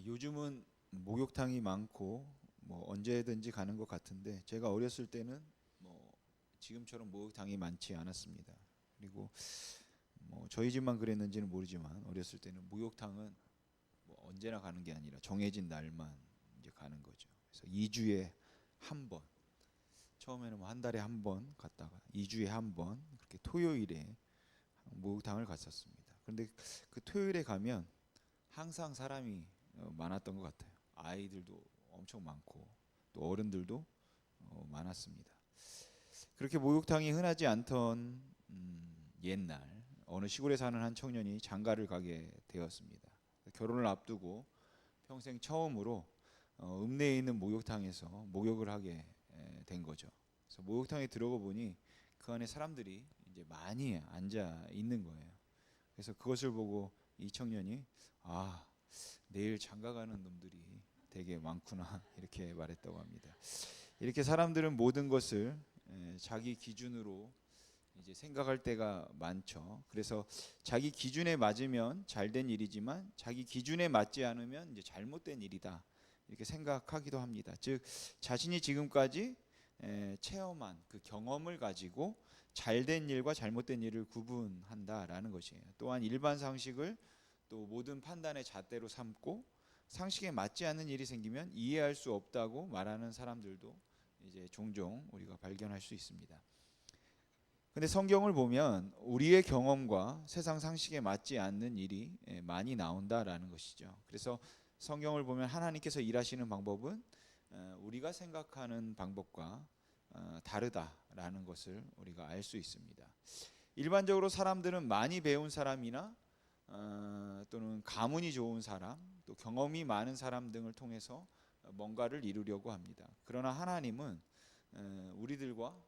요즘은 목욕탕이 많고 뭐 언제든지 가는 것 같은데 제가 어렸을 때는 뭐 지금처럼 목욕탕이 많지 않았습니다. 그리고 뭐 저희 집만 그랬는지는 모르지만 어렸을 때는 목욕탕은 뭐 언제나 가는 게 아니라 정해진 날만 이제 가는 거죠. 그래서 2주에 한 번, 처음에는 뭐 한 달에 한 번 갔다가 2주에 한 번 그렇게 토요일에 목욕탕을 갔었습니다. 그런데 그 토요일에 가면 항상 사람이 많았던 것 같아요. 아이들도 엄청 많고 또 어른들도 많았습니다. 그렇게 목욕탕이 흔하지 않던 옛날 어느 시골에 사는 한 청년이 장가를 가게 되었습니다. 결혼을 앞두고 평생 처음으로 읍내에 있는 목욕탕에서 목욕을 하게 된 거죠. 그래서 목욕탕에 들어가 보니 그 안에 사람들이 이제 많이 앉아 있는 거예요. 그래서 그것을 보고 이 청년이 내일 장가 가는 놈들이 되게 많구나 이렇게 말했다고 합니다. 이렇게 사람들은 모든 것을 자기 기준으로 이제 생각할 때가 많죠. 그래서 자기 기준에 맞으면 잘된 일이지만 자기 기준에 맞지 않으면 이제 잘못된 일이다 이렇게 생각하기도 합니다. 즉 자신이 지금까지 체험한 그 경험을 가지고 잘된 일과 잘못된 일을 구분한다라는 것이에요. 또한 일반 상식을 또 모든 판단의 잣대로 삼고 상식에 맞지 않는 일이 생기면 이해할 수 없다고 말하는 사람들도 이제 종종 우리가 발견할 수 있습니다. 근데 성경을 보면 우리의 경험과 세상 상식에 맞지 않는 일이 많이 나온다라는 것이죠. 그래서 성경을 보면 하나님께서 일하시는 방법은 우리가 생각하는 방법과 다르다라는 것을 우리가 알 수 있습니다. 일반적으로 사람들은 많이 배운 사람이나 또는 가문이 좋은 사람, 또 경험이 많은 사람 등을 통해서 뭔가를 이루려고 합니다. 그러나 하나님은 우리들과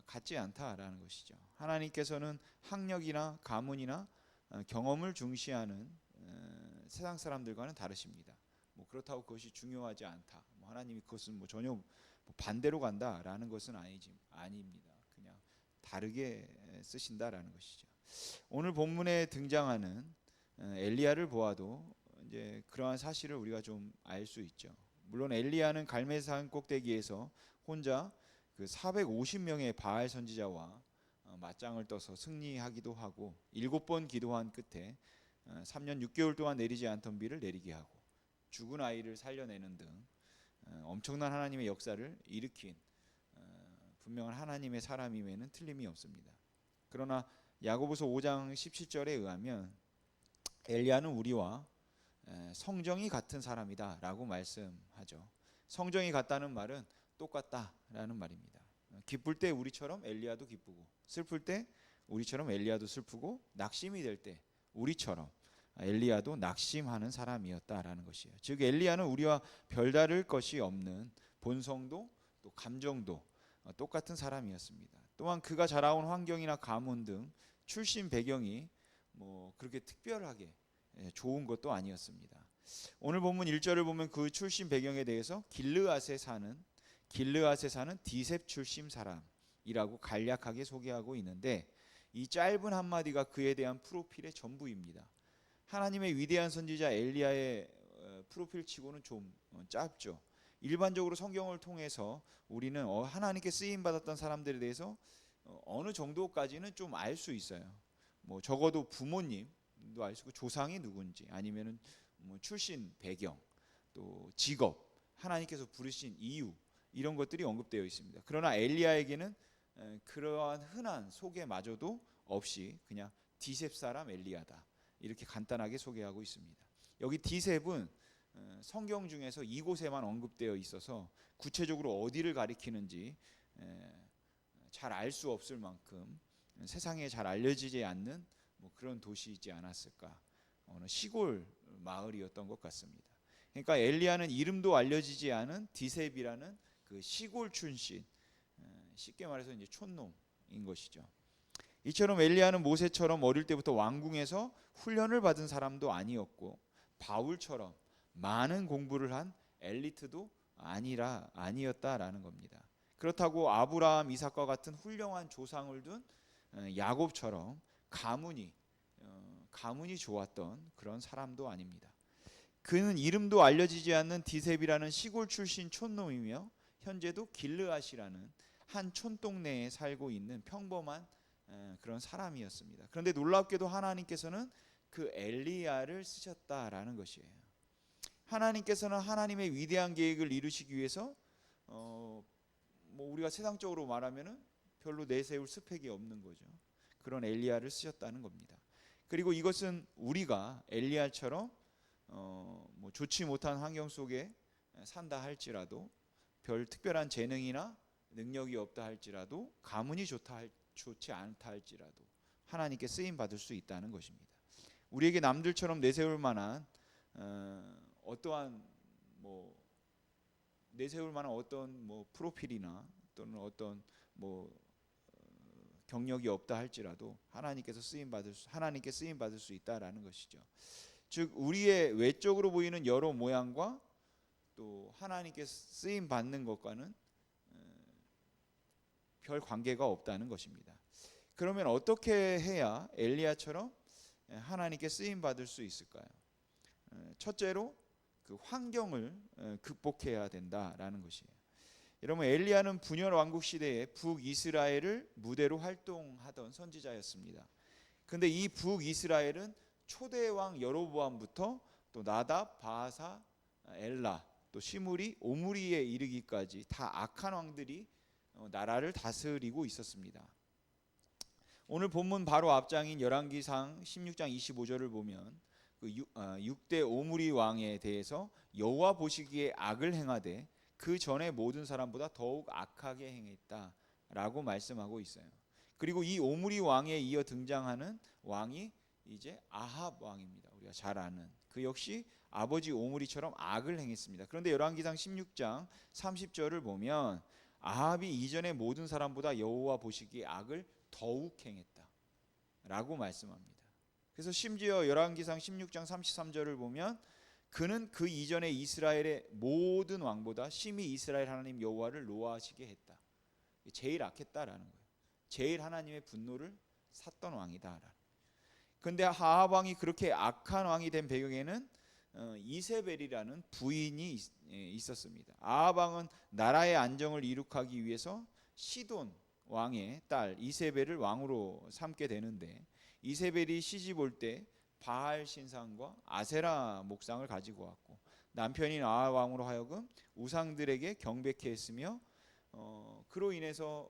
같지 않다라는 것이죠. 하나님께서는 학력이나 가문이나 경험을 중시하는 세상 사람들과는 다르십니다. 뭐 그렇다고 그것이 중요하지 않다. 뭐 하나님이 그것은 뭐 전혀 반대로 간다라는 것은 아닙니다. 그냥 다르게 쓰신다라는 것이죠. 오늘 본문에 등장하는 엘리야를 보아도 이제 그러한 사실을 우리가 좀 알 수 있죠. 물론 엘리야는 갈멜산 꼭대기에서 혼자 그 450명의 바알 선지자와 맞짱을 떠서 승리하기도 하고 7번 기도한 끝에 3년 6개월 동안 내리지 않던 비를 내리게 하고 죽은 아이를 살려내는 등 엄청난 하나님의 역사를 일으킨 분명한 하나님의 사람임에는 틀림이 없습니다. 그러나 야고보서 5장 17절에 의하면 엘리야는 우리와 성정이 같은 사람이다라고 말씀하죠. 성정이 같다는 말은 똑같다라는 말입니다. 기쁠 때 우리처럼 엘리야도 기쁘고 슬플 때 우리처럼 엘리야도 슬프고 낙심이 될 때 우리처럼 엘리야도 낙심하는 사람이었다라는 것이에요. 즉 엘리야는 우리와 별다를 것이 없는 본성도 또 감정도 똑같은 사람이었습니다. 또한 그가 자라온 환경이나 가문 등 출신 배경이 뭐 그렇게 특별하게 좋은 것도 아니었습니다. 오늘 본문 1절을 보면 그 출신 배경에 대해서 길르앗에 사는 디셉 출신 사람이라고 간략하게 소개하고 있는데 이 짧은 한마디가 그에 대한 프로필의 전부입니다. 하나님의 위대한 선지자 엘리야의 프로필치고는 좀 짧죠. 일반적으로 성경을 통해서 우리는 하나님께 쓰임 받았던 사람들에 대해서 어느 정도까지는 좀 알 수 있어요. 뭐 적어도 부모님도 알 수 있고 조상이 누군지 아니면은 뭐 출신 배경 또 직업 하나님께서 부르신 이유 이런 것들이 언급되어 있습니다. 그러나 엘리야에게는 그러한 흔한 소개마저도 없이 그냥 디셉 사람 엘리야다 이렇게 간단하게 소개하고 있습니다. 여기 디셉은 성경 중에서 이곳에만 언급되어 있어서 구체적으로 어디를 가리키는지 잘 알 수 없을 만큼 세상에 잘 알려지지 않는 뭐 그런 도시이지 않았을까. 어느 시골 마을이었던 것 같습니다. 그러니까 엘리야는 이름도 알려지지 않은 디셉이라는 그 시골 출신, 쉽게 말해서 이제 촌놈인 것이죠. 이처럼 엘리야는 모세처럼 어릴 때부터 왕궁에서 훈련을 받은 사람도 아니었고 바울처럼 많은 공부를 한 엘리트도 아니었다라는 겁니다. 그렇다고 아브라함, 이삭과 같은 훌륭한 조상을 둔 야곱처럼 가문이 좋았던 그런 사람도 아닙니다. 그는 이름도 알려지지 않는 디셉이라는 시골 출신 촌놈이며 현재도 길르앗이라는 한 촌동네에 살고 있는 평범한 그런 사람이었습니다. 그런데 놀랍게도 하나님께서는 그 엘리야를 쓰셨다라는 것이에요. 하나님께서는 하나님의 위대한 계획을 이루시기 위해서 뭐 우리가 세상적으로 말하면은 별로 내세울 스펙이 없는 거죠. 그런 엘리야를 쓰셨다는 겁니다. 그리고 이것은 우리가 엘리야처럼 뭐 좋지 못한 환경 속에 산다 할지라도, 별 특별한 재능이나 능력이 없다 할지라도, 가문이 좋지 않다 할지라도 하나님께 쓰임 받을 수 있다는 것입니다. 우리에게 남들처럼 내세울 만한 어떠한 프로필이나 또는 어떤 경력이 없다 할지라도 하나님께 쓰임 받을 수 있다라는 것이죠. 즉 우리의 외적으로 보이는 여러 모양과 또 하나님께 쓰임 받는 것과는 별 관계가 없다는 것입니다. 그러면 어떻게 해야 엘리야처럼 하나님께 쓰임 받을 수 있을까요? 첫째로 그 환경을 극복해야 된다라는 것이에요. 여러분, 엘리야는 분열 왕국 시대에 북이스라엘을 무대로 활동하던 선지자였습니다. 그런데 이 북이스라엘은 초대 왕 여로보암부터 또 나답, 바하사, 엘라, 또 시므리, 오므리에 이르기까지 다 악한 왕들이 나라를 다스리고 있었습니다. 오늘 본문 바로 앞장인 열왕기상 16장 25절을 보면 그 6대 오므리 왕에 대해서 여호와 보시기에 악을 행하되 그 전에 모든 사람보다 더욱 악하게 행했다라고 말씀하고 있어요. 그리고 이 오므리 왕에 이어 등장하는 왕이 이제 아합 왕입니다. 우리가 잘 아는 그 역시 아버지 오므리처럼 악을 행했습니다. 그런데 열왕기상 16장 30절을 보면 아합이 이전의 모든 사람보다 여호와 보시기에 악을 더욱 행했다라고 말씀합니다. 그래서 심지어 열왕기상 16장 33절을 보면 그는 그 이전에 이스라엘의 모든 왕보다 심히 이스라엘 하나님 여호와를 노하시게 했다. 제일 악했다라는 거예요. 제일 하나님의 분노를 샀던 왕이다. 그런데 아합 왕이 그렇게 악한 왕이 된 배경에는 이세벨이라는 부인이 있었습니다. 아합 왕은 나라의 안정을 이룩하기 위해서 시돈 왕의 딸 이세벨을 왕으로 삼게 되는데, 이세벨이 시집 올 때 바알 신상과 아세라 목상을 가지고 왔고 남편인 아합 왕으로 하여금 우상들에게 경배케 했으며 그로 인해서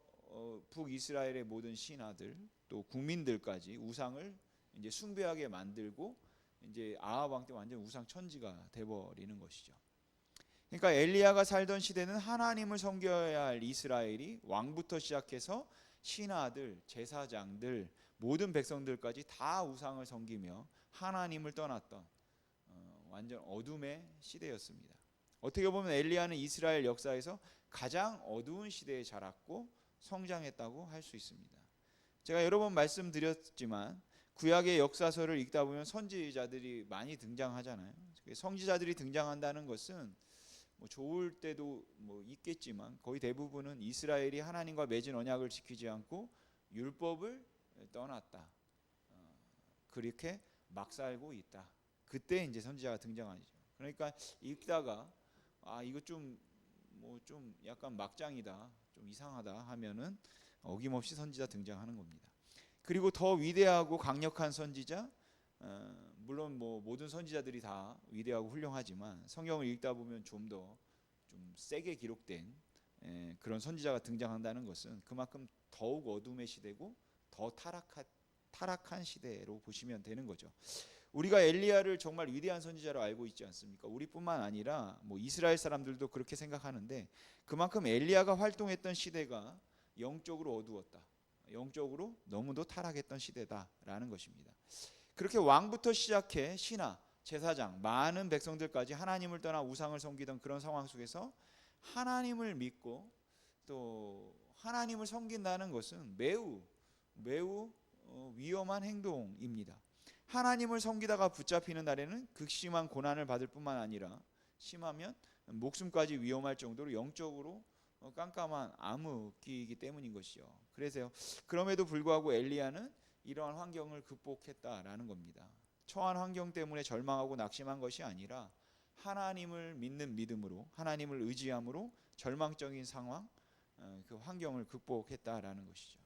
북이스라엘의 모든 신하들 또 국민들까지 우상을 이제 숭배하게 만들고 이제 아합 왕 때 완전 우상 천지가 돼버리는 것이죠. 그러니까 엘리야가 살던 시대는 하나님을 섬겨야 할 이스라엘이 왕부터 시작해서 신하들, 제사장들, 모든 백성들까지 다 우상을 섬기며 하나님을 떠났던 완전 어둠의 시대였습니다. 어떻게 보면 엘리야는 이스라엘 역사에서 가장 어두운 시대에 자랐고 성장했다고 할 수 있습니다. 제가 여러 번 말씀드렸지만 구약의 역사서를 읽다 보면 선지자들이 많이 등장하잖아요. 선지자들이 등장한다는 것은 뭐 좋을 때도 뭐 있겠지만 거의 대부분은 이스라엘이 하나님과 맺은 언약을 지키지 않고 율법을 떠났다, 그렇게 막 살고 있다. 그때 이제 선지자가 등장하죠. 그러니까 읽다가 이거 좀 약간 막장이다, 좀 이상하다 하면은 어김없이 선지자 등장하는 겁니다. 그리고 더 위대하고 강력한 선지자, 물론 뭐 모든 선지자들이 다 위대하고 훌륭하지만 성경을 읽다 보면 좀 더 세게 기록된 그런 선지자가 등장한다는 것은 그만큼 더욱 어둠의 시대고 더 타락한 시대로 보시면 되는 거죠. 우리가 엘리야를 정말 위대한 선지자로 알고 있지 않습니까? 우리뿐만 아니라 뭐 이스라엘 사람들도 그렇게 생각하는데 그만큼 엘리야가 활동했던 시대가 영적으로 어두웠다, 영적으로 너무도 타락했던 시대다라는 것입니다. 그렇게 왕부터 시작해 신하, 제사장, 많은 백성들까지 하나님을 떠나 우상을 섬기던 그런 상황 속에서 하나님을 믿고 또 하나님을 섬긴다는 것은 매우 위험한 행동입니다. 하나님을 섬기다가 붙잡히는 날에는 극심한 고난을 받을 뿐만 아니라 심하면 목숨까지 위험할 정도로 영적으로 깜깜한 암흑기이기 때문인 것이요. 그래서 그럼에도 불구하고 엘리야는 이러한 환경을 극복했다라는 겁니다. 처한 환경 때문에 절망하고 낙심한 것이 아니라 하나님을 믿는 믿음으로, 하나님을 의지함으로 절망적인 상황, 그 환경을 극복했다라는 것이죠.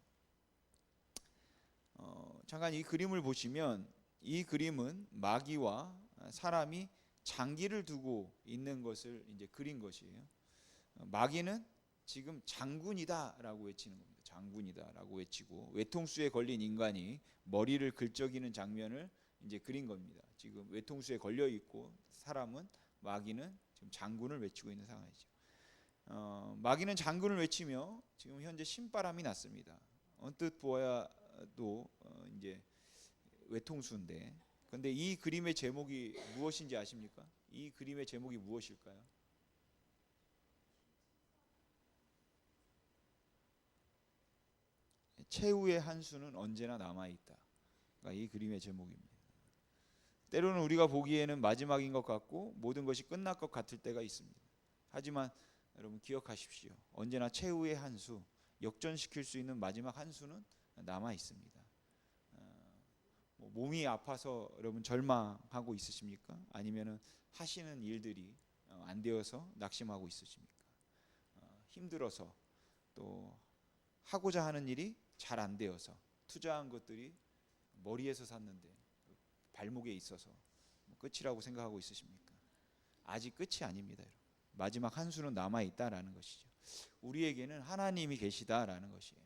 잠깐 이 그림을 보시면, 이 그림은 마귀와 사람이 장기를 두고 있는 것을 이제 그린 것이에요. 마귀는 지금 장군이다라고 외치는 겁니다. 장군이다라고 외치고, 외통수에 걸린 인간이 머리를 긁적이는 장면을 이제 그린 겁니다. 지금 외통수에 걸려 있고 사람은, 마귀는 지금 장군을 외치고 있는 상황이죠. 마귀는 장군을 외치며 지금 현재 신바람이 났습니다. 언뜻 보아도 이제 외통수인데, 그런데 이 그림의 제목이 무엇인지 아십니까? 이 그림의 제목이 무엇일까요? 최후의 한 수는 언제나 남아있다. 그러니까 이 그림의 제목입니다. 때로는 우리가 보기에는 마지막인 것 같고 모든 것이 끝날 것 같을 때가 있습니다. 하지만 여러분 기억하십시오. 언제나 최후의 한 수, 역전시킬 수 있는 마지막 한 수는 남아 있습니다. 몸이 아파서 여러분 절망하고 있으십니까? 아니면은 하시는 일들이 안 되어서 낙심하고 있으십니까? 힘들어서, 또 하고자 하는 일이 잘 안 되어서, 투자한 것들이 머리에서 샀는데 발목에 있어서 끝이라고 생각하고 있으십니까? 아직 끝이 아닙니다. 여러분. 마지막 한 수는 남아 있다라는 것이죠. 우리에게는 하나님이 계시다라는 것이에요.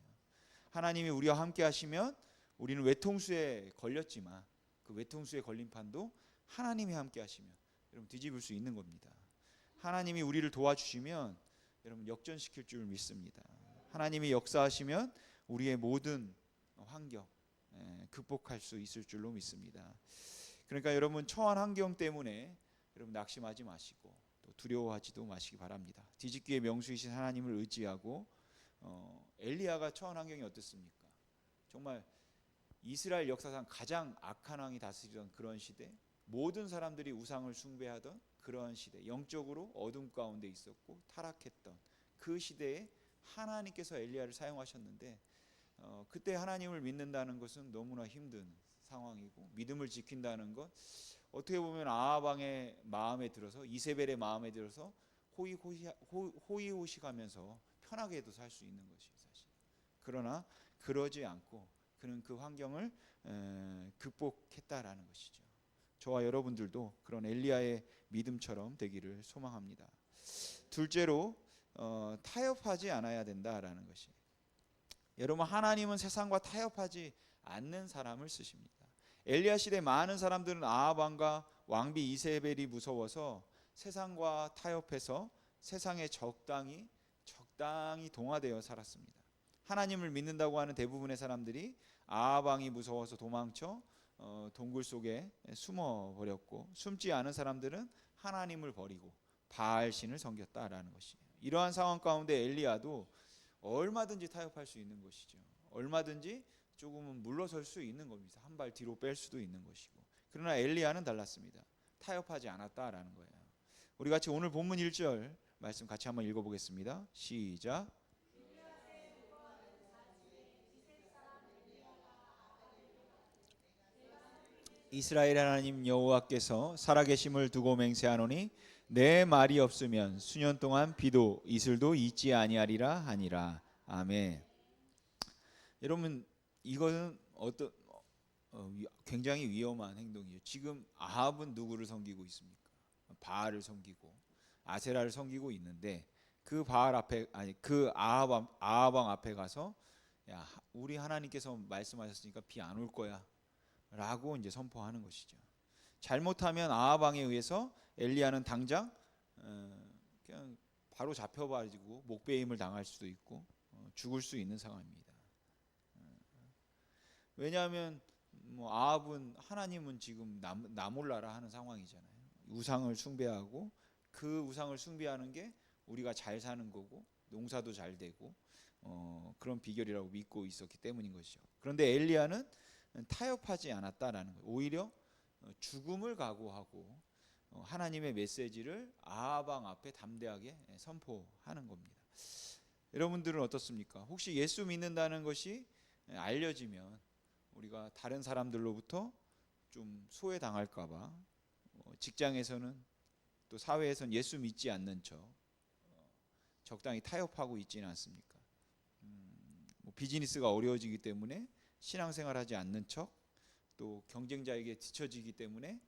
하나님이 우리와 함께 하시면 우리는 외통수에 걸렸지만 그 외통수에 걸린 판도 하나님이 함께 하시면 여러분 뒤집을 수 있는 겁니다. 하나님이 우리를 도와주시면 여러분 역전시킬 줄 믿습니다. 하나님이 역사하시면 우리의 모든 환경 극복할 수 있을 줄로 믿습니다. 그러니까 여러분 처한 환경 때문에 여러분 낙심하지 마시고 또 두려워하지도 마시기 바랍니다. 뒤집기의 명수이신 하나님을 의지하고, 엘리야가 처한 환경이 어떻습니까? 정말 이스라엘 역사상 가장 악한 왕이 다스리던 그런 시대, 모든 사람들이 우상을 숭배하던 그런 시대, 영적으로 어둠 가운데 있었고 타락했던 그 시대에 하나님께서 엘리야를 사용하셨는데, 그때 하나님을 믿는다는 것은 너무나 힘든 상황이고, 믿음을 지킨다는 것, 어떻게 보면 아합 왕의 마음에 들어서, 이세벨의 마음에 들어서 호의호식하면서 편하게도 살 수 있는 것이에요, 사실. 그러나 그러지 않고 그는 그 환경을 극복했다라는 것이죠. 저와 여러분들도 그런 엘리야의 믿음처럼 되기를 소망합니다. 둘째로 타협하지 않아야 된다라는 것이에요. 여러분, 하나님은 세상과 타협하지 않는 사람을 쓰십니다. 엘리야 시대 많은 사람들은 아합 왕과 왕비 이세벨이 무서워서 세상과 타협해서 세상에 적당히 동화되어 살았습니다. 하나님을 믿는다고 하는 대부분의 사람들이 아합 왕이 무서워서 도망쳐 동굴 속에 숨어 버렸고, 숨지 않은 사람들은 하나님을 버리고 바알신을 섬겼다라는 것이에요. 이러한 상황 가운데 엘리야도 얼마든지 타협할 수 있는 것이죠. 얼마든지 조금은 물러설 수 있는 겁니다. 한 발 뒤로 뺄 수도 있는 것이고. 그러나 엘리야는 달랐습니다. 타협하지 않았다라는 거예요. 우리 같이 오늘 본문 1절 말씀 같이 한번 읽어보겠습니다. 시작. 이스라엘 하나님 여호와께서 살아계심을 두고 맹세하노니 내 말이 없으면 수년 동안 비도 이슬도 있지 아니하리라 하니라. 아멘. 여러분, 이거는 굉장히 위험한 행동이죠. 지금 아합은 누구를 섬기고 있습니까? 바알을 섬기고 아세라를 섬기고 있는데, 그 바알 앞에, 아니 그 아합 왕 앞에 가서, 야, 우리 하나님께서 말씀하셨으니까 비 안 올 거야 라고 이제 선포하는 것이죠. 잘못하면 아합 왕에 의해서 엘리야는 당장 그냥 바로 잡혀가지고 목베임을 당할 수도 있고 죽을 수 있는 상황입니다. 왜냐하면 아합은, 하나님은 지금 나 몰라라 하는 상황이잖아요. 우상을 숭배하고, 그 우상을 숭배하는 게 우리가 잘 사는 거고 농사도 잘 되고 그런 비결이라고 믿고 있었기 때문인 것이죠. 그런데 엘리야는 타협하지 않았다라는 거예요. 오히려 죽음을 각오하고 하나님의 메시지를 아합 왕 앞에 담대하게 선포하는 겁니다. 여러분들은 어떻습니까? 혹시 예수 믿는다는 것이 알려지면 우리가 다른 사람들로부터 좀 소외당할까 봐, 직장에서는 또 사회에선 예수 믿지 않는 척 적당히 타협하고 있지는 않습니까? 뭐 비즈니스가 어려워지기 때문에 신앙생활하지 않는 척, 또 경쟁자에게 뒤처지기 때문에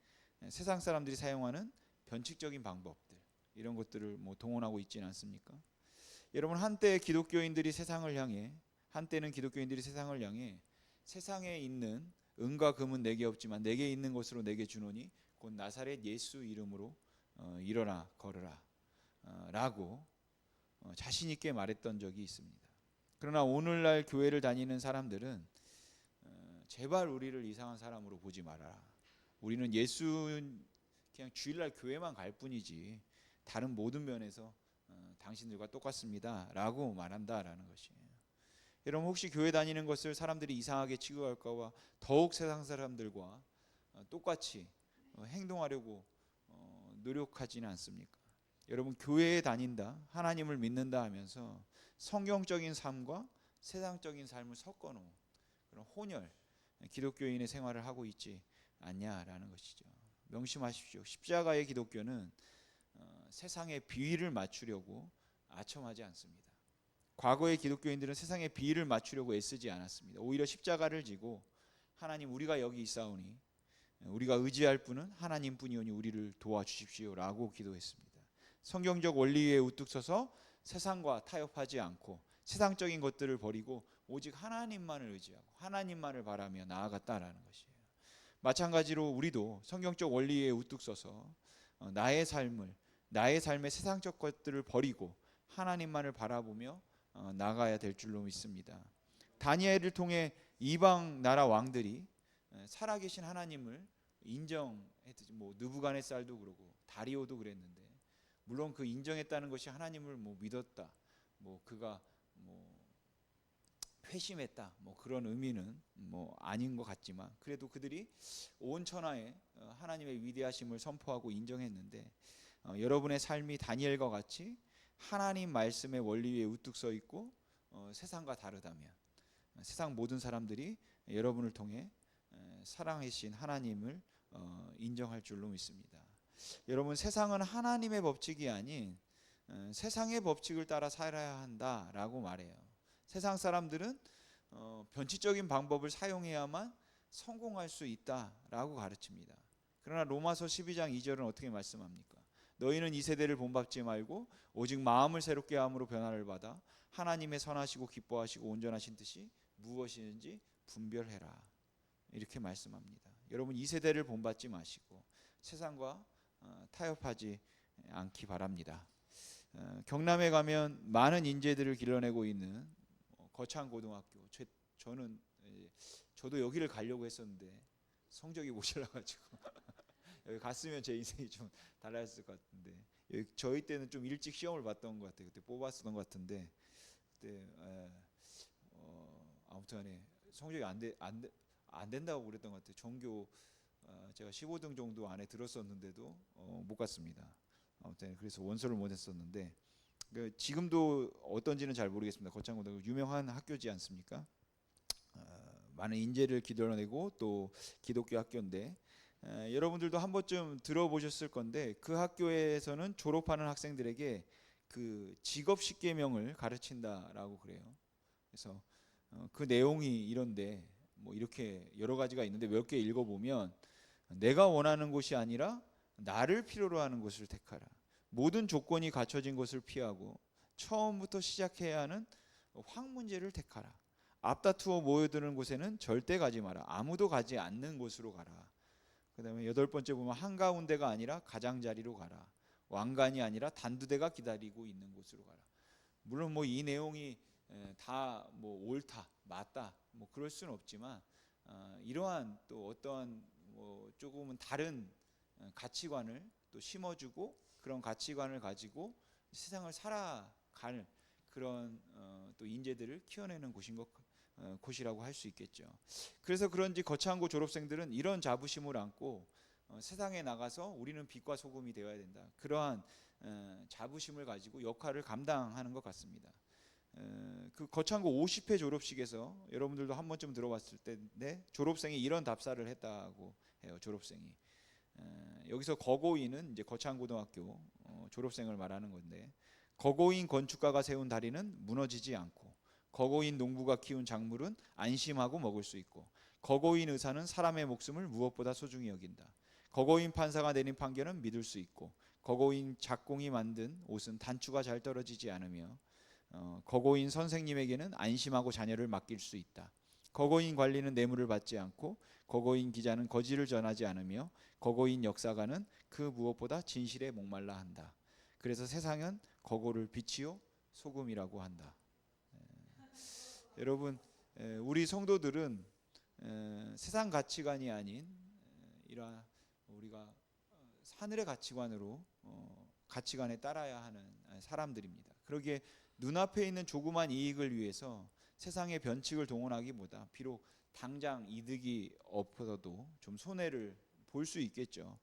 세상 사람들이 사용하는 변칙적인 방법들, 이런 것들을 뭐 동원하고 있지는 않습니까? 여러분, 한때는 기독교인들이 세상을 향해 세상에 있는 은과 금은 내게 없지만 내게 있는 것으로 내게 주노니 곧 나사렛 예수 이름으로 일어나 걸으라 라고 자신 있게 말했던 적이 있습니다. 그러나 오늘날 교회를 다니는 사람들은 제발 우리를 이상한 사람으로 보지 말아라. 우리는 그냥 주일날 교회만 갈 뿐이지 다른 모든 면에서 당신들과 똑같습니다 라고 말한다라는 것이에요. 여러분, 혹시 교회 다니는 것을 사람들이 이상하게 취급할까봐 더욱 세상 사람들과 똑같이 행동하려고 노력하지는 않습니까? 여러분, 교회에 다닌다, 하나님을 믿는다 하면서 성경적인 삶과 세상적인 삶을 섞어놓은 그런 혼혈 기독교인의 생활을 하고 있지 않냐라는 것이죠. 명심하십시오. 십자가의 기독교는 세상의 비위를 맞추려고 아첨하지 않습니다. 과거의 기독교인들은 세상의 비위를 맞추려고 애쓰지 않았습니다. 오히려 십자가를 지고 하나님, 우리가 여기 있사오니 우리가 의지할 분은 하나님뿐이오니 우리를 도와주십시오라고 기도했습니다. 성경적 원리에 우뚝 서서 세상과 타협하지 않고 세상적인 것들을 버리고 오직 하나님만을 의지하고 하나님만을 바라며 나아갔다라는 것이에요. 마찬가지로 우리도 성경적 원리에 우뚝 서서 나의 삶의 세상적 것들을 버리고 하나님만을 바라보며 나가야 될 줄로 믿습니다. 다니엘을 통해 이방 나라 왕들이 살아계신 하나님을 인정했듯이, 뭐 느부갓네살도 그러고 다리오도 그랬는데, 물론 그 인정했다는 것이 하나님을 뭐 믿었다, 뭐 그가 뭐 회심했다, 뭐 그런 의미는 뭐 아닌 것 같지만, 그래도 그들이 온 천하에 하나님의 위대하심을 선포하고 인정했는데, 여러분의 삶이 다니엘과 같이 하나님 말씀의 원리 위에 우뚝 서 있고 세상과 다르다면 세상 모든 사람들이 여러분을 통해 사랑하신 하나님을 인정할 줄로 믿습니다. 여러분, 세상은 하나님의 법칙이 아닌 세상의 법칙을 따라 살아야 한다라고 말해요. 세상 사람들은 변칙적인 방법을 사용해야만 성공할 수 있다라고 가르칩니다. 그러나 로마서 12장 2절은 어떻게 말씀합니까? 너희는 이 세대를 본받지 말고 오직 마음을 새롭게 함으로 변화를 받아 하나님의 선하시고 기뻐하시고 온전하신 뜻이 무엇이든지 분별해라, 이렇게 말씀합니다. 여러분, 이 세대를 본받지 마시고 세상과 타협하지 않기 바랍니다. 경남에 가면 많은 인재들을 길러내고 있는 거창고등학교, 저도 여기를 가려고 했었는데 성적이 모자라가지고 여기 갔으면 제 인생이 좀 달라졌을 것 같은데, 저희 때는 좀 일찍 시험을 봤던 것 같아요. 그때 뽑았었던 것 같은데, 그때 아무튼간에 성적이 안 된다고 그랬던 것 같아요. 전교 제가 15등 정도 안에 들었었는데도 못 갔습니다. 아무튼 그래서 원서를 못 했었는데, 지금도 어떤지는 잘 모르겠습니다. 거창고등학교 유명한 학교지 않습니까? 많은 인재를 길러내고 또 기독교 학교인데, 여러분들도 한 번쯤 들어보셨을 건데, 그 학교에서는 졸업하는 학생들에게 그 직업 십계명을 가르친다라고 그래요. 그래서 그 내용이 이런데, 뭐 이렇게 여러 가지가 있는데 몇 개 읽어보면, 내가 원하는 곳이 아니라 나를 필요로 하는 곳을 택하라. 모든 조건이 갖춰진 것을 피하고 처음부터 시작해야 하는 황문제를 택하라. 앞다투어 모여드는 곳에는 절대 가지 마라. 아무도 가지 않는 곳으로 가라. 그 다음에 8번째 보면, 한가운데가 아니라 가장자리로 가라. 왕관이 아니라 단두대가 기다리고 있는 곳으로 가라. 물론 뭐 이 내용이 다 뭐 옳다, 맞다, 뭐 그럴 수는 없지만, 이러한 또 어떠한 뭐 조금은 다른 가치관을 또 심어주고, 그런 가치관을 가지고 세상을 살아갈 그런 또 인재들을 키워내는 곳이라고 할 수 있겠죠. 그래서 그런지 거창고 졸업생들은 이런 자부심을 안고 세상에 나가서 우리는 빛과 소금이 되어야 된다, 그러한 자부심을 가지고 역할을 감당하는 것 같습니다. 그 거창고 50회 졸업식에서 여러분들도 한 번쯤 들어봤을 텐데, 졸업생이 이런 답사를 했다고 해요. 졸업생이 여기서 거고인은 이제 거창고등학교 졸업생을 말하는 건데, 거고인 건축가가 세운 다리는 무너지지 않고, 거고인 농부가 키운 작물은 안심하고 먹을 수 있고, 거고인 의사는 사람의 목숨을 무엇보다 소중히 여긴다. 거고인 판사가 내린 판결은 믿을 수 있고, 거고인 작공이 만든 옷은 단추가 잘 떨어지지 않으며, 거고인 선생님에게는 안심하고 자녀를 맡길 수 있다. 거고인 관리는 뇌물을 받지 않고, 거고인 기자는 거짓을 전하지 않으며, 거고인 역사가는 그 무엇보다 진실에 목말라 한다. 그래서 세상은 거고를 빛이요 소금이라고 한다. 여러분, 우리 성도들은 세상 가치관이 아닌 이러한 우리가 하늘의 가치관으로 가치관에 따라야 하는 사람들입니다. 그러기에 눈앞에 있는 조그만 이익을 위해서 세상의 변칙을 동원하기보다, 비록 당장 이득이 없어도 좀 손해를 볼 수 있겠죠.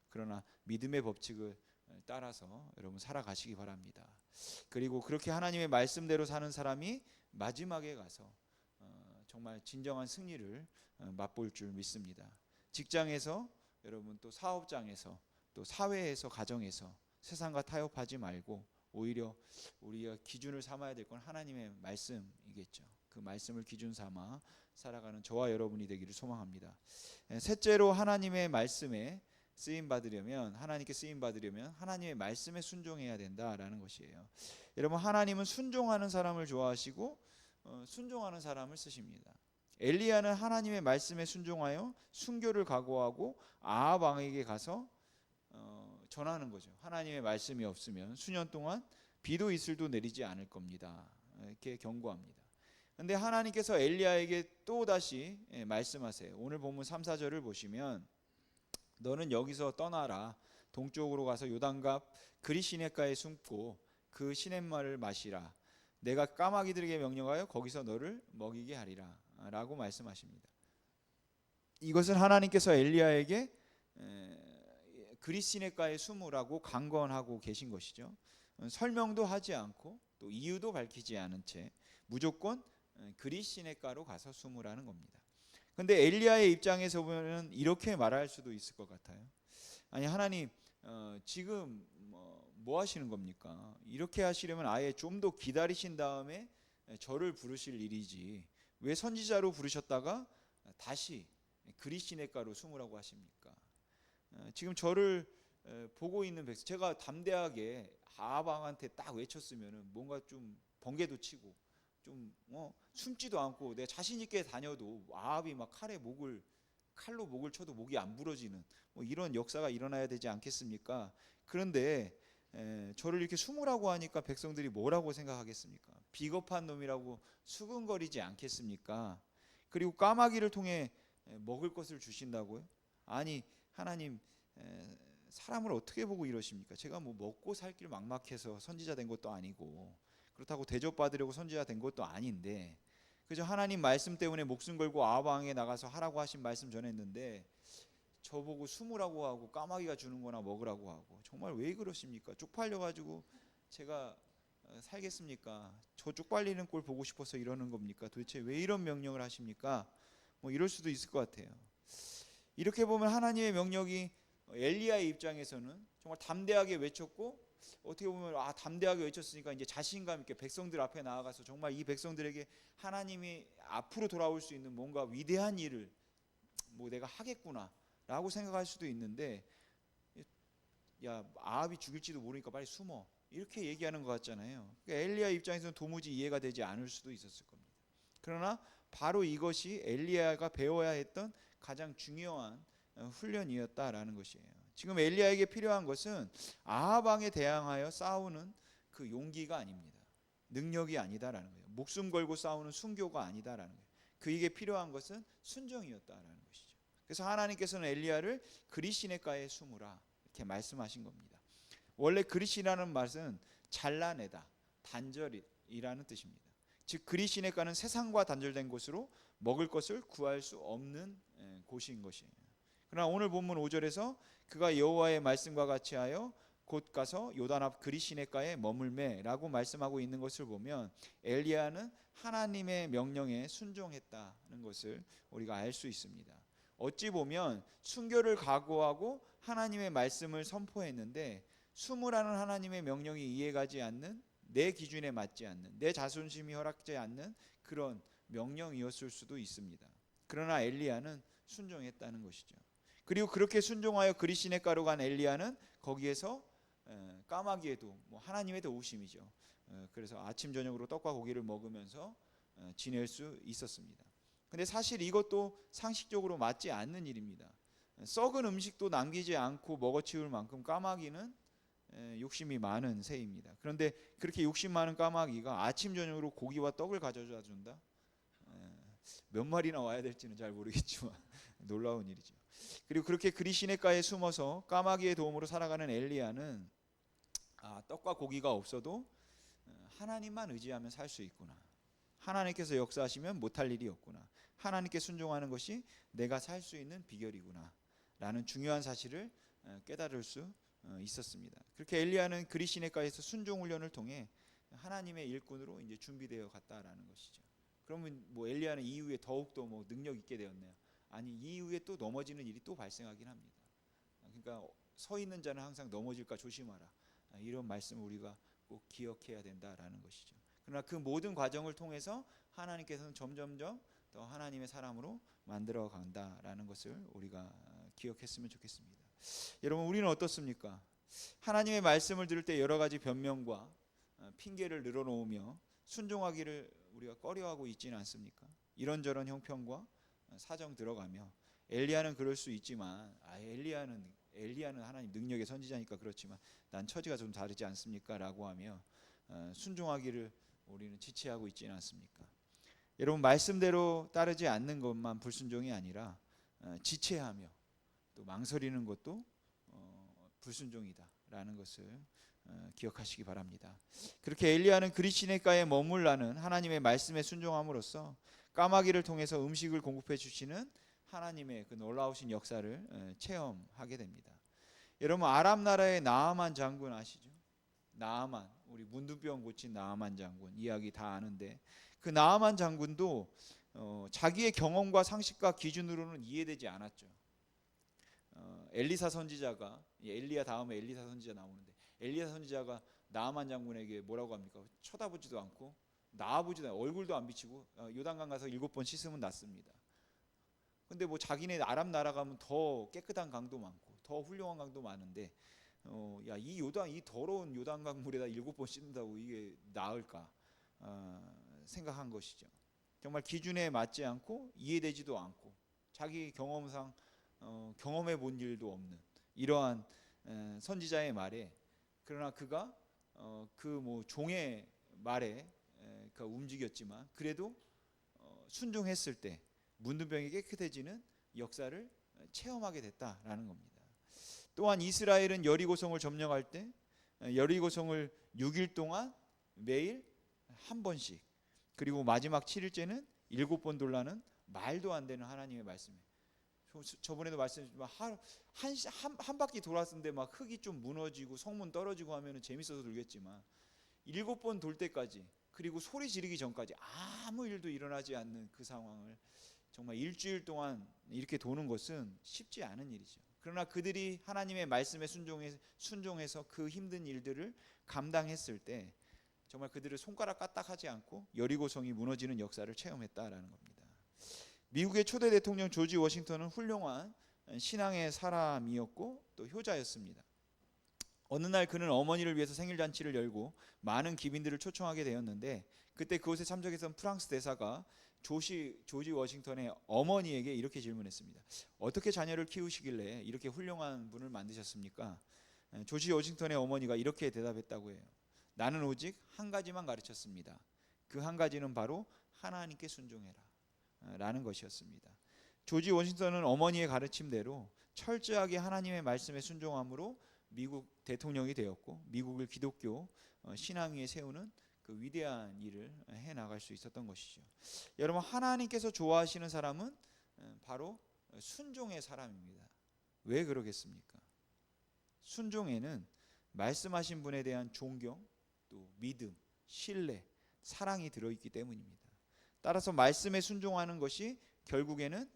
그러나 믿음의 법칙을 따라서 여러분 살아가시기 바랍니다. 그리고 그렇게 하나님의 말씀대로 사는 사람이 마지막에 가서 정말 진정한 승리를 맛볼 줄 믿습니다. 직장에서, 여러분 또 사업장에서, 또 사회에서, 가정에서 세상과 타협하지 말고 오히려 우리가 기준을 삼아야 될 건 하나님의 말씀이겠죠. 그 말씀을 기준 삼아 살아가는 저와 여러분이 되기를 소망합니다. 셋째로, 하나님의 말씀에 쓰임 받으려면, 하나님께 쓰임 받으려면 하나님의 말씀에 순종해야 된다라는 것이에요. 여러분, 하나님은 순종하는 사람을 좋아하시고 순종하는 사람을 쓰십니다. 엘리야는 하나님의 말씀에 순종하여 순교를 각오하고 아합 왕에게 가서 전하는 거죠. 하나님의 말씀이 없으면 수년 동안 비도 이슬도 내리지 않을 겁니다. 이렇게 경고합니다. 근데 하나님께서 엘리야에게 또 다시 말씀하세요. 오늘 본문 3, 4절을 보시면, 너는 여기서 떠나라. 동쪽으로 가서 요단갑 그리 시냇가에 숨고 그 시냇물을 마시라. 내가 까마귀들에게 명령하여 거기서 너를 먹이게 하리라 라고 말씀하십니다. 이것은 하나님께서 엘리야에게 그리 시냇가에 숨으라고 강권하고 계신 것이죠. 설명도 하지 않고 또 이유도 밝히지 않은 채 무조건 그리 시냇가로 가서 숨으라는 겁니다. 근데 엘리야의 입장에서 보면 이렇게 말할 수도 있을 것 같아요. 아니 하나님, 지금 뭐 하시는 겁니까? 이렇게 하시려면 아예 좀 더 기다리신 다음에 저를 부르실 일이지, 왜 선지자로 부르셨다가 다시 그리 시냇가로 숨으라고 하십니까? 지금 저를 보고 있는 백성, 제가 담대하게 아합 왕한테 딱 외쳤으면 뭔가 좀 번개도 치고 좀 숨지도 않고 내가 자신 있게 다녀도 아합이 막 칼로 목을 쳐도 목이 안 부러지는 이런 역사가 일어나야 되지 않겠습니까? 그런데 저를 이렇게 숨으라고 하니까 백성들이 뭐라고 생각하겠습니까? 비겁한 놈이라고 수근거리지 않겠습니까? 그리고 까마귀를 통해 먹을 것을 주신다고요? 아니 하나님, 사람을 어떻게 보고 이러십니까? 제가 뭐 먹고 살 길 막막해서 선지자 된 것도 아니고, 그렇다고 대접받으려고 선지자 된 것도 아닌데, 그저 하나님 말씀 때문에 목숨 걸고 아합 왕에 나가서 하라고 하신 말씀 전했는데 저보고 숨으라고 하고 까마귀가 주는 거나 먹으라고 하고, 정말 왜 그러십니까? 쪽팔려 가지고 제가 살겠습니까? 저 쪽팔리는 꼴 보고 싶어서 이러는 겁니까? 도대체 왜 이런 명령을 하십니까? 이럴 수도 있을 것 같아요. 이렇게 보면 하나님의 명령이 엘리야의 입장에서는 정말 담대하게 외쳤고, 어떻게 보면 담대하게 외쳤으니까 이제 자신감 있게 백성들 앞에 나아가서 정말 이 백성들에게 하나님이 앞으로 돌아올 수 있는 뭔가 위대한 일을 내가 하겠구나 라고 생각할 수도 있는데, 야 아합이 죽일지도 모르니까 빨리 숨어, 이렇게 얘기하는 것 같잖아요. 그러니까 엘리야 입장에서는 도무지 이해가 되지 않을 수도 있었을 겁니다. 그러나 바로 이것이 엘리야가 배워야 했던 가장 중요한 훈련이었다라는 것이에요. 지금 엘리야에게 필요한 것은 아합 왕에 대항하여 싸우는 그 용기가 아닙니다. 능력이 아니다라는 거예요. 목숨 걸고 싸우는 순교가 아니다라는 거예요. 그에게 필요한 것은 순종이었다라는 것이죠. 그래서 하나님께서는 엘리야를 그리 시냇가에 숨으라 이렇게 말씀하신 겁니다. 원래 그리시라는 말은 잘라내다, 단절이라는 뜻입니다. 즉 그리 시냇가는 세상과 단절된 곳으로 먹을 것을 구할 수 없는 곳인 것이에요. 그러나 오늘 본문 5절에서 그가 여호와의 말씀과 같이 하여 곧 가서 요단 앞 그리 시냇가에 머물매라고 말씀하고 있는 것을 보면 엘리야는 하나님의 명령에 순종했다는 것을 우리가 알 수 있습니다. 어찌 보면 순교를 각오하고 하나님의 말씀을 선포했는데 숨으라는 하나님의 명령이 이해가지 않는, 내 기준에 맞지 않는, 내 자존심이 허락지 않는 그런 명령이었을 수도 있습니다. 그러나 엘리야는 순종했다는 것이죠. 그리고 그렇게 순종하여 그리시네가로 간 엘리야는 거기에서 까마귀에도 하나님의 도우심이죠. 그래서 아침 저녁으로 떡과 고기를 먹으면서 지낼 수 있었습니다. 근데 사실 이것도 상식적으로 맞지 않는 일입니다. 썩은 음식도 남기지 않고 먹어치울 만큼 까마귀는 욕심이 많은 새입니다. 그런데 그렇게 욕심 많은 까마귀가 아침 저녁으로 고기와 떡을 가져다 준다? 몇 마리나 와야 될지는 잘 모르겠지만 놀라운 일이죠. 그리고 그렇게 그리시네가에 숨어서 까마귀의 도움으로 살아가는 엘리야는 떡과 고기가 없어도 하나님만 의지하면 살 수 있구나, 하나님께서 역사하시면 못할 일이 없구나, 하나님께 순종하는 것이 내가 살 수 있는 비결이구나 라는 중요한 사실을 깨달을 수 있었습니다. 그렇게 엘리야는 그리시네가에서 순종 훈련을 통해 하나님의 일꾼으로 이제 준비되어 갔다라는 것이죠. 그러면 엘리야는 이후에 더욱더 능력 있게 되었네요. 아니, 이후에 또 넘어지는 일이 또 발생하긴 합니다. 그러니까 서 있는 자는 항상 넘어질까 조심하라, 이런 말씀을 우리가 꼭 기억해야 된다라는 것이죠. 그러나 그 모든 과정을 통해서 하나님께서는 점점점 더 하나님의 사람으로 만들어 간다라는 것을 우리가 기억했으면 좋겠습니다. 여러분, 우리는 어떻습니까? 하나님의 말씀을 들을 때 여러 가지 변명과 핑계를 늘어놓으며 순종하기를 우리가 꺼려하고 있지는 않습니까? 이런저런 형평과 사정 들어가며, 엘리야는 그럴 수 있지만 엘리야는 하나님 능력의 선지자니까 그렇지만 난 처지가 좀 다르지 않습니까? 라고 하며 순종하기를 우리는 지체하고 있지는 않습니까? 여러분, 말씀대로 따르지 않는 것만 불순종이 아니라 지체하며 또 망설이는 것도 불순종이다라는 것을 기억하시기 바랍니다. 그렇게 엘리야는 그리시네가에 머물라는 하나님의 말씀에 순종함으로써 까마귀를 통해서 음식을 공급해 주시는 하나님의 그 놀라우신 역사를 체험하게 됩니다. 여러분, 아람 나라의 나아만 장군 아시죠? 나아만, 우리 문둥병 고친 나아만 장군 이야기 다 아는데, 그 나아만 장군도 자기의 경험과 상식과 기준으로는 이해되지 않았죠. 엘리사 선지자가, 엘리야 다음에 엘리사 선지자 나오는데, 엘리야 선지자가 나아만 장군에게 뭐라고 합니까? 쳐다보지도 않고 나아보지도 않고 얼굴도 안 비치고 요단강 가서 7번 씻으면 낫습니다. 근데 자기네 아람 나라 가면 더 깨끗한 강도 많고 더 훌륭한 강도 많은데 이 더러운 요단강 물에다 7번 씻는다고 이게 나을까 생각한 것이죠. 정말 기준에 맞지 않고 이해되지도 않고 자기 경험상 경험해 본 일도 없는 이러한 선지자의 말에, 그러나 그가 종의 말에 움직였지만 그래도 순종했을 때 문둥병이 깨끗해지는 역사를 체험하게 됐다라는 겁니다. 또한 이스라엘은 여리고성을 점령할 때 여리고성을 6일 동안 매일 한 번씩, 그리고 마지막 7일째는 7번 돌라는 말도 안 되는 하나님의 말씀에, 저번에도 말씀드렸지만 한 바퀴 돌았는데 흙이 좀 무너지고 성문 떨어지고 하면 재밌어서 돌겠지만 7번 돌 때까지, 그리고 소리 지르기 전까지 아무 일도 일어나지 않는 그 상황을 정말 일주일 동안 이렇게 도는 것은 쉽지 않은 일이죠. 그러나 그들이 하나님의 말씀에 순종해서 그 힘든 일들을 감당했을 때 정말 그들을 손가락 까딱하지 않고 여리고성이 무너지는 역사를 체험했다라는 겁니다. 미국의 초대 대통령 조지 워싱턴은 훌륭한 신앙의 사람이었고 또 효자였습니다. 어느 날 그는 어머니를 위해서 생일잔치를 열고 많은 기민들을 초청하게 되었는데, 그때 그곳에 참석했던 프랑스 대사가 조지 워싱턴의 어머니에게 이렇게 질문했습니다. 어떻게 자녀를 키우시길래 이렇게 훌륭한 분을 만드셨습니까? 조지 워싱턴의 어머니가 이렇게 대답했다고 해요. 나는 오직 한 가지만 가르쳤습니다. 그 한 가지는 바로 하나님께 순종해라 라는 것이었습니다. 조지 워싱턴은 어머니의 가르침대로 철저하게 하나님의 말씀에 순종함으로 미국 대통령이 되었고, 미국을 기독교 신앙 위에 세우는 그 위대한 일을 해나갈 수 있었던 것이죠. 여러분, 하나님께서 좋아하시는 사람은 바로 순종의 사람입니다. 왜 그러겠습니까? 순종에는 말씀하신 분에 대한 존경, 또 믿음, 신뢰, 사랑이 들어있기 때문입니다. 따라서 말씀에 순종하는 것이 결국에는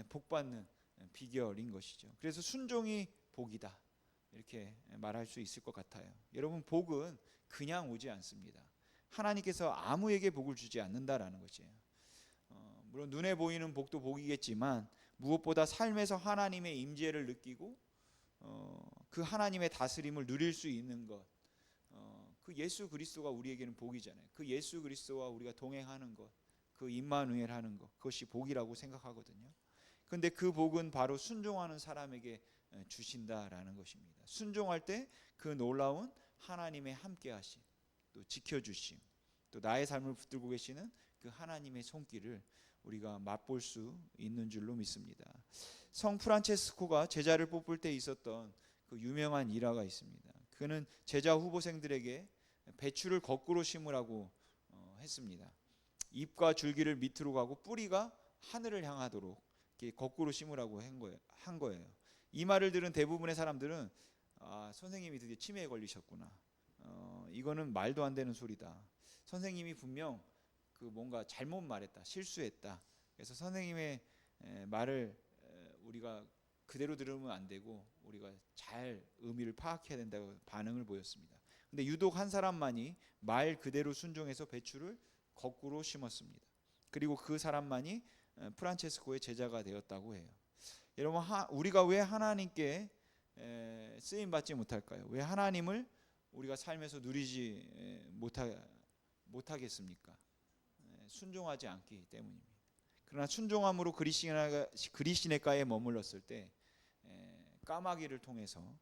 복받는 비결인 것이죠. 그래서 순종이 복이다, 이렇게 말할 수 있을 것 같아요. 여러분, 복은 그냥 오지 않습니다. 하나님께서 아무에게 복을 주지 않는다라는 것이에요. 물론 눈에 보이는 복도 복이겠지만 무엇보다 삶에서 하나님의 임재를 느끼고 그 하나님의 다스림을 누릴 수 있는 것, 그 예수 그리스도가 우리에게는 복이잖아요. 그 예수 그리스도와 우리가 동행하는 것, 그 임마누엘 하는 것, 그것이 복이라고 생각하거든요. 그런데 그 복은 바로 순종하는 사람에게 주신다라는 것입니다. 순종할 때 그 놀라운 하나님의 함께하심, 또 지켜주심, 또 나의 삶을 붙들고 계시는 그 하나님의 손길을 우리가 맛볼 수 있는 줄로 믿습니다. 성 프란체스코가 제자를 뽑을 때 있었던 그 유명한 일화가 있습니다. 그는 제자 후보생들에게 배추를 거꾸로 심으라고 했습니다. 잎과 줄기를 밑으로 가고 뿌리가 하늘을 향하도록 이렇게 거꾸로 심으라고 한 거예요. 이 말을 들은 대부분의 사람들은 선생님이 드디어 치매에 걸리셨구나. 이거는 말도 안 되는 소리다. 선생님이 분명 그 뭔가 잘못 말했다, 실수했다. 그래서 선생님의 말을 우리가 그대로 들으면 안 되고 우리가 잘 의미를 파악해야 된다고 반응을 보였습니다. 근데 유독 한 사람만이 말 그대로 순종해서 배추를 거꾸로 심었습니다. 그리고 그 사람만이 프란체스코의 제자가 되었다고 해요. 여러분, 우리가 왜 하나님께 쓰임 받지 못할까요? 왜 하나님을 우리가 삶에서 누리지 못하겠습니까? 순종하지 않기 때문입니다. 그러나 순종함으로 그리시네가에 머물렀을 때 까마귀를 통해서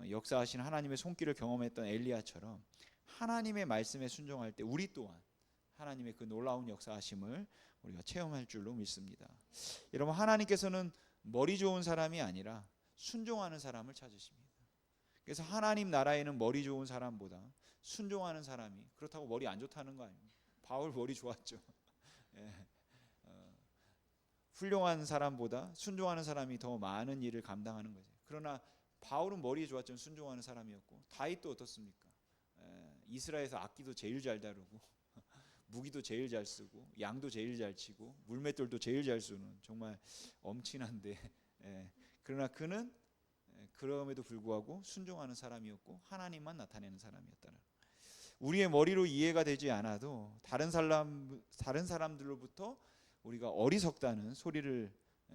역사하신 하나님의 손길을 경험했던 엘리야처럼 하나님의 말씀에 순종할 때 우리 또한 하나님의 그 놀라운 역사하심을 우리가 체험할 줄로 믿습니다. 여러분, 하나님께서는 머리 좋은 사람이 아니라 순종하는 사람을 찾으십니다. 그래서 하나님 나라에는 머리 좋은 사람보다 순종하는 사람이, 그렇다고 머리 안 좋다는 거 아닙니다. 바울 머리 좋았죠. 훌륭한 사람보다 순종하는 사람이 더 많은 일을 감당하는 거죠. 그러나 바울은 머리 좋았지만 순종하는 사람이었고, 다윗도 어떻습니까? 이스라엘에서 악기도 제일 잘 다루고 무기도 제일 잘 쓰고 양도 제일 잘 치고 물맷돌도 제일 잘 쏘는 정말 엄친한데, 그러나 그는 그럼에도 불구하고 순종하는 사람이었고 하나님만 나타내는 사람이었다는. 우리의 머리로 이해가 되지 않아도 다른 사람들로부터 우리가 어리석다는 소리를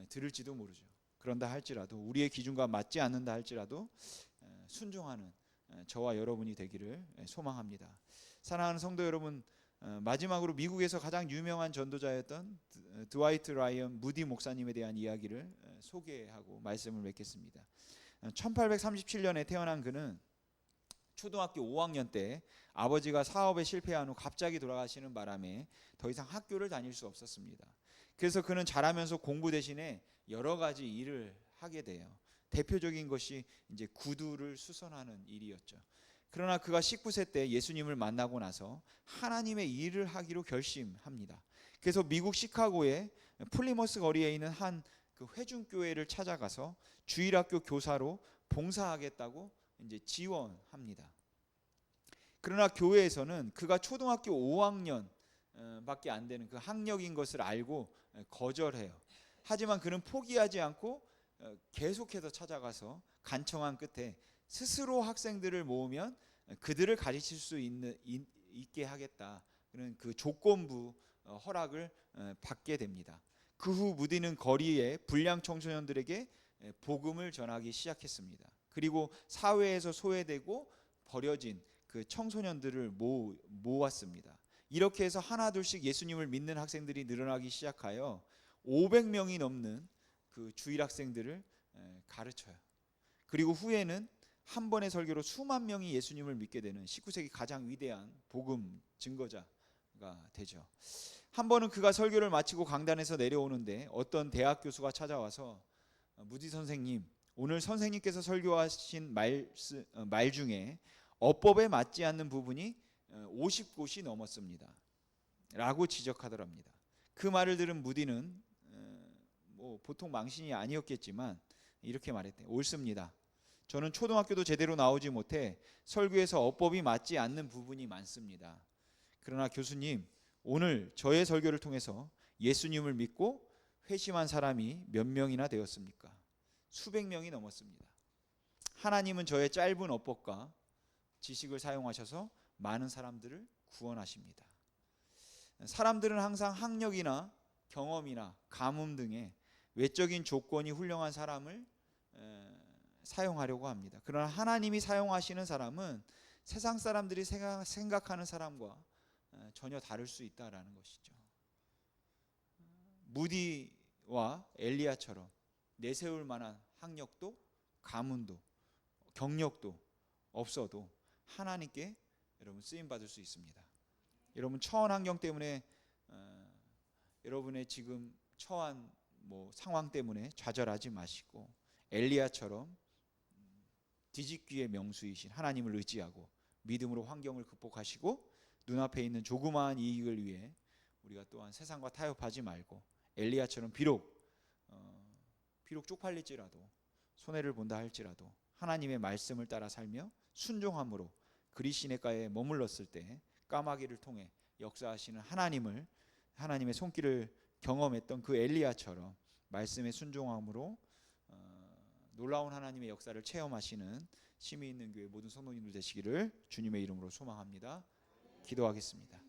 들을지도 모르죠. 그런다 할지라도, 우리의 기준과 맞지 않는다 할지라도 순종하는 저와 여러분이 되기를 소망합니다. 사랑하는 성도 여러분, 마지막으로 미국에서 가장 유명한 전도자였던 드와이트 라이언 무디 목사님에 대한 이야기를 소개하고 말씀을 맺겠습니다. 1837년에 태어난 그는 초등학교 5학년 때 아버지가 사업에 실패한 후 갑자기 돌아가시는 바람에 더 이상 학교를 다닐 수 없었습니다. 그래서 그는 자라면서 공부 대신에 여러 가지 일을 하게 돼요. 대표적인 것이 이제 구두를 수선하는 일이었죠. 그러나 그가 19세 때 예수님을 만나고 나서 하나님의 일을 하기로 결심합니다. 그래서 미국 시카고의 플리머스 거리에 있는 한 그 회중교회를 찾아가서 주일학교 교사로 봉사하겠다고 이제 지원합니다. 그러나 교회에서는 그가 초등학교 5학년 밖에 안 되는 그 학력인 것을 알고 거절해요. 하지만 그는 포기하지 않고 계속해서 찾아가서 간청한 끝에 스스로 학생들을 모으면 그들을 가르칠 수 있게 하겠다, 그런 그 조건부 허락을 받게 됩니다. 그 후 무디는 거리의 불량 청소년들에게 복음을 전하기 시작했습니다. 그리고 사회에서 소외되고 버려진 그 청소년들을 모았습니다. 이렇게 해서 하나둘씩 예수님을 믿는 학생들이 늘어나기 시작하여 500명이 넘는 그 주일 학생들을 가르쳐요. 그리고 후에는 한 번의 설교로 수만 명이 예수님을 믿게 되는 19세기 가장 위대한 복음 증거자가 되죠. 한 번은 그가 설교를 마치고 강단에서 내려오는데 어떤 대학 교수가 찾아와서 무디 선생님, 오늘 선생님께서 설교하신 말 중에 어법에 맞지 않는 부분이 50곳이 넘었습니다 라고 지적하더랍니다. 그 말을 들은 무디는 뭐 보통 망신이 아니었겠지만 이렇게 말했대요. 옳습니다. 저는 초등학교도 제대로 나오지 못해 설교에서 어법이 맞지 않는 부분이 많습니다. 그러나 교수님, 오늘 저의 설교를 통해서 예수님을 믿고 회심한 사람이 몇 명이나 되었습니까? 수백 명이 넘었습니다. 하나님은 저의 짧은 어법과 지식을 사용하셔서 많은 사람들을 구원하십니다. 사람들은 항상 학력이나 경험이나 가뭄 등의 외적인 조건이 훌륭한 사람을 사용하려고 합니다. 그러나 하나님이 사용하시는 사람은 세상 사람들이 생각하는 사람과 전혀 다를 수 있다라는 것이죠. 무디와 엘리야처럼 내세울 만한 학력도 가문도 경력도 없어도 하나님께 여러분 쓰임 받을 수 있습니다. 여러분 처한 환경 때문에 여러분의 지금 처한 상황 때문에 좌절하지 마시고 엘리야처럼 뒤집기의 명수이신 하나님을 의지하고 믿음으로 환경을 극복하시고 눈앞에 있는 조그마한 이익을 위해 우리가 또한 세상과 타협하지 말고 엘리야처럼 비록 쪽팔릴지라도 손해를 본다 할지라도 하나님의 말씀을 따라 살며 순종함으로 그리시네가에 머물렀을 때 까마귀를 통해 역사하시는 하나님의 손길을 경험했던 그 엘리야처럼 말씀에 순종함으로 놀라운 하나님의 역사를 체험하시는 힘이 있는 교회 모든 성도님들 되시기를 주님의 이름으로 소망합니다. 기도하겠습니다.